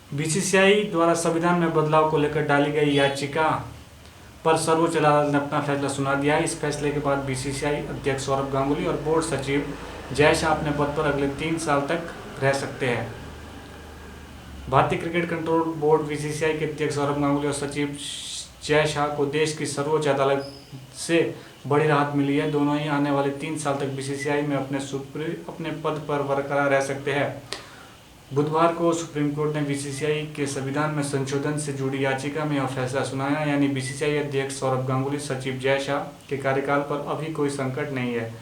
BCCI द्वारा संविधान में बदलाव को लेकर डाली गई याचिका पर सर्वोच्च अदालत ने अपना फैसला सुना दिया है। इस फैसले के बाद बीसीसीआई अध्यक्ष सौरभ गांगुली और बोर्ड सचिव जय शाह अपने पद पर अगले 3 साल तक रह सकते हैं। भारतीय क्रिकेट कंट्रोल बोर्ड बीसीसीआई के अध्यक्ष सौरभ गांगुली और सचिव जय शाह को देश की सर्वोच्च अदालत से बड़ी राहत मिली है। दोनों ही आने वाले 3 साल तक बीसीसीआई में अपने पद पर बरकरार रह सकते हैं। बुधवार को सुप्रीम कोर्ट ने बीसीसीआई के संविधान में संशोधन से जुड़ी याचिका में यह फैसला सुनाया, यानी बीसीसीआई अध्यक्ष सौरभ गांगुली, सचिव जय शाह के कार्यकाल पर अभी कोई संकट नहीं है।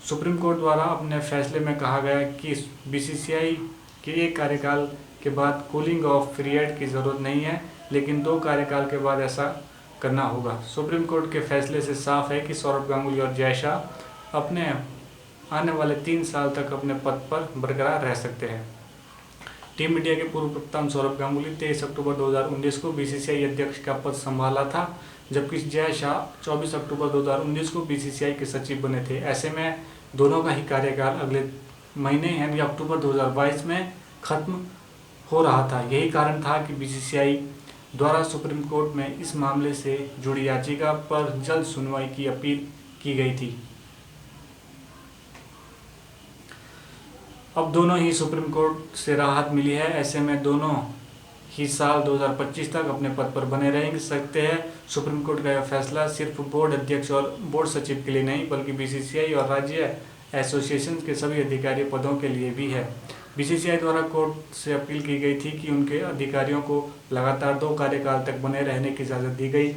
सुप्रीम कोर्ट द्वारा अपने फैसले में कहा गया कि बीसीसीआई के एक कार्यकाल के बाद कूलिंग ऑफ पीरियड की जरूरत नहीं है, लेकिन 2 कार्यकाल के बाद ऐसा करना होगा। सुप्रीम कोर्ट के फैसले से साफ है कि सौरभ गांगुली और जय शाह अपने आने वाले 3 साल तक अपने पद पर बरकरार रह सकते हैं। टीम इंडिया के पूर्व कप्तान सौरभ गांगुली 23 अक्टूबर 2019 को बीसीसीआई अध्यक्ष का पद संभाला था, जबकि जय शाह 24 अक्टूबर 2019 को बीसीसीआई के सचिव बने थे। ऐसे में दोनों का ही कार्यकाल अगले महीने यानी अक्टूबर 2022 में खत्म हो रहा था। यही कारण था कि बीसीसीआई द्वारा सुप्रीम कोर्ट में इस मामले से जुड़ी याचिका पर जल्द सुनवाई की अपील की गई थी। अब दोनों ही सुप्रीम कोर्ट से राहत मिली है। ऐसे में दोनों ही साल 2025 तक अपने पद पर बने रह सकते हैं। सुप्रीम कोर्ट का यह फैसला सिर्फ बोर्ड अध्यक्ष और बोर्ड सचिव के लिए नहीं, बल्कि बीसीसीआई और राज्य एसोसिएशन के सभी अधिकारी पदों के लिए भी है। बीसीसीआई द्वारा कोर्ट से अपील की गई थी कि उनके अधिकारियों को लगातार 2 कार्यकाल तक बने रहने की इजाज़त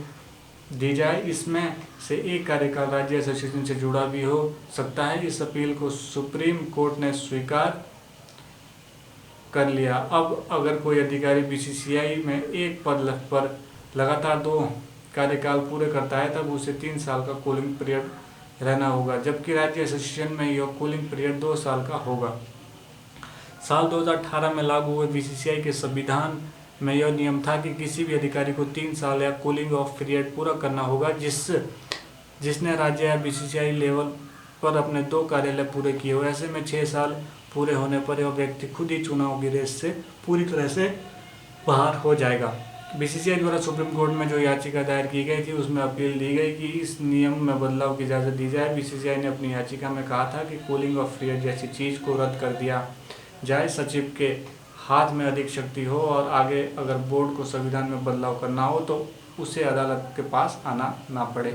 दी जाए। इसमें से एक कार्यकाल राज्य एसोसिएशन से जुड़ा भी हो सकता है। इस अपील को सुप्रीम कोर्ट ने स्वीकार कर लिया। अब अगर कोई अधिकारी बीसीसीआई में एक पद पर लगातार 2 कार्यकाल पूरे करता है, तब उसे 3 साल का कूलिंग पीरियड रहना होगा, जबकि राज्य एसोसिएशन में यह कूलिंग पीरियड 2 साल का होगा। साल 2018 में लागू हुए बीसीसीआई के संविधान में यह नियम था कि किसी भी अधिकारी को 3 साल या कूलिंग ऑफ पीरियड पूरा करना होगा, जिसने राज्य या बीसीसीआई लेवल पर अपने 2 कार्यालय पूरे किए हो। ऐसे में 6 साल पूरे होने पर यह व्यक्ति खुद ही चुनाव की रेस से पूरी तरह से बाहर हो जाएगा। बीसीसीआई द्वारा सुप्रीम कोर्ट में जो याचिका दायर की गई थी, उसमें अपील दी गई कि इस नियम में बदलाव की इजाज़त दी जाए। बीसीसीआई ने अपनी याचिका में कहा था कि कूलिंग ऑफ पीरियड जैसी चीज़ को रद्द कर दिया जाए, सचिव के हाथ में अधिक शक्ति हो और आगे अगर बोर्ड को संविधान में बदलाव करना हो तो उसे अदालत के पास आना ना पड़े।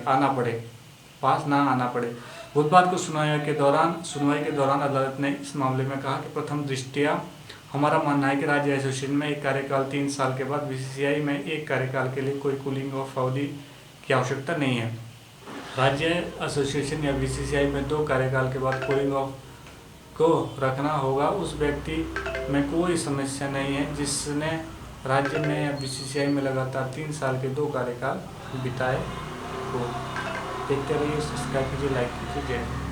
बुधवार को सुनवाई के दौरान अदालत ने इस मामले में कहा कि प्रथम दृष्टया हमारा मानना है कि राज्य एसोसिएशन में एक कार्यकाल 3 साल के बाद बीसीसीआई में एक कार्यकाल के लिए कोई कूलिंग ऑफ अवधि की आवश्यकता नहीं है। राज्य एसोसिएशन या बीसीसीआई में 2 कार्यकाल के बाद कूलिंग ऑफ को रखना होगा। उस व्यक्ति में कोई समस्या नहीं है जिसने राज्य में या बीसीसीआई में लगातार 3 साल के 2 कार्यकाल बिताए हो। देखते रहिए, सब्सक्राइब कीजिए, लाइक कीजिए। जय हिंद।